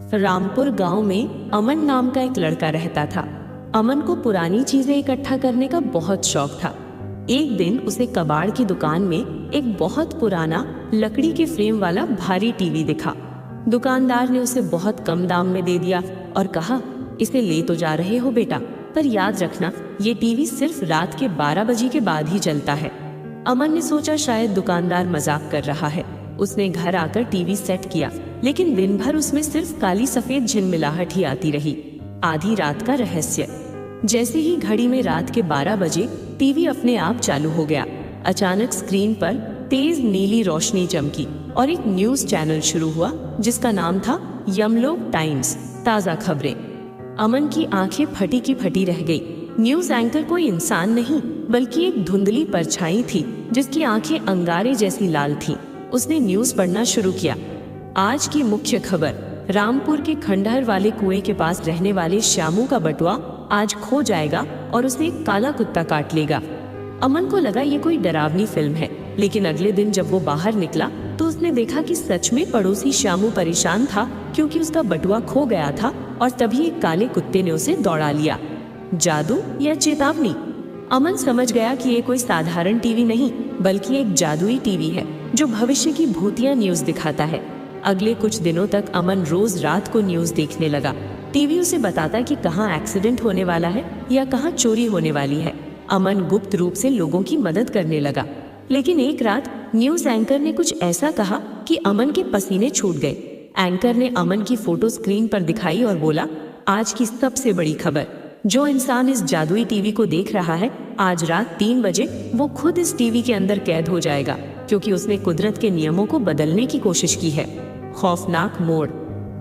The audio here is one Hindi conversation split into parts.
रामपुर गांव में अमन नाम का एक लड़का रहता था। अमन को पुरानी चीजें इकट्ठा करने का बहुत शौक था। एक दिन उसे कबाड़ की दुकान में एक बहुत पुराना लकड़ी के फ्रेम वाला भारी टीवी दिखा। दुकानदार ने उसे बहुत कम दाम में दे दिया और कहा, इसे ले तो जा रहे हो बेटा, पर याद रखना ये टीवी सिर्फ रात के 12 बजे के बाद ही चलता है। अमन ने सोचा शायद दुकानदार मजाक कर रहा है। उसने घर आकर टीवी सेट किया, लेकिन दिन भर उसमें सिर्फ काली सफेद झिलमिलाहट ही आती रही। आधी रात का रहस्य। जैसे ही घड़ी में रात के 12 बजे टीवी अपने आप चालू हो गया। अचानक स्क्रीन पर तेज नीली रोशनी चमकी और एक न्यूज चैनल शुरू हुआ जिसका नाम था यमलोक टाइम्स, ताजा खबरें। अमन की आंखें फटी की फटी रह गई। न्यूज एंकर कोई इंसान नहीं बल्कि एक धुंधली परछाई थी जिसकी आंखें अंगारे जैसी लाल थीं। उसने न्यूज पढ़ना शुरू किया। आज की मुख्य खबर, रामपुर के खंडहर वाले कुएं के पास रहने वाले श्यामू का बटुआ आज खो जाएगा और उसे एक काला कुत्ता काट लेगा। अमन को लगा ये कोई डरावनी फिल्म है, लेकिन अगले दिन जब वो बाहर निकला तो उसने देखा कि सच में पड़ोसी श्यामू परेशान था क्योंकि उसका बटुआ खो गया था और तभी एक काले कुत्ते ने उसे दौड़ा लिया। जादू या चेतावनी? अमन समझ गया कि ये कोई साधारण टीवी नहीं बल्कि एक जादुई टीवी है जो भविष्य की भूतिया न्यूज दिखाता है। अगले कुछ दिनों तक अमन रोज रात को न्यूज देखने लगा। टीवी उसे बताता कि कहाँ एक्सीडेंट होने वाला है या कहाँ चोरी होने वाली है। अमन गुप्त रूप से लोगों की मदद करने लगा। लेकिन एक रात न्यूज एंकर ने कुछ ऐसा कहा कि अमन के पसीने छूट गए। एंकर ने अमन की फोटो स्क्रीन पर दिखाई और बोला, आज की सबसे बड़ी खबर, जो इंसान इस जादुई टीवी को देख रहा है, आज रात 3 बजे वो खुद इस टीवी के अंदर कैद हो जाएगा क्योंकि उसने कुदरत के नियमों को बदलने की कोशिश की है। खौफनाक मोड़।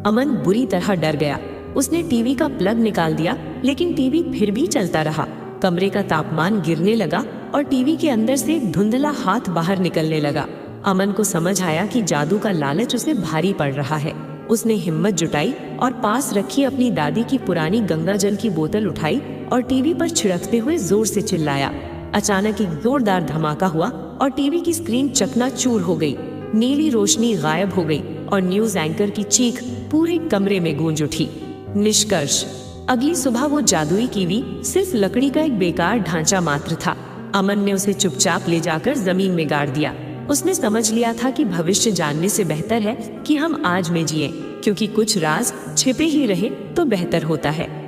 अमन बुरी तरह डर गया। उसने टीवी का प्लग निकाल दिया, लेकिन टीवी फिर भी चलता रहा। कमरे का तापमान गिरने लगा और टीवी के अंदर से एक धुंधला हाथ बाहर निकलने लगा। अमन को समझ आया कि जादू का लालच उसे भारी पड़ रहा है। उसने हिम्मत जुटाई और पास रखी अपनी दादी की पुरानी गंगा जल की बोतल उठाई और टीवी पर छिड़कते हुए जोर से चिल्लाया। अचानक एक जोरदार धमाका हुआ और टीवी की स्क्रीन चकनाचूर हो गई। नीली रोशनी गायब हो गई और न्यूज एंकर की चीख पूरे कमरे में गूंज उठी। निष्कर्ष, अगली सुबह वो जादुई टीवी सिर्फ लकड़ी का एक बेकार ढांचा मात्र था। अमन ने उसे चुपचाप ले जाकर जमीन में गाड़ दिया। उसने समझ लिया था कि भविष्य जानने से बेहतर है कि हम आज में जिए, क्योंकि कुछ राज छिपे ही रहे तो बेहतर होता है।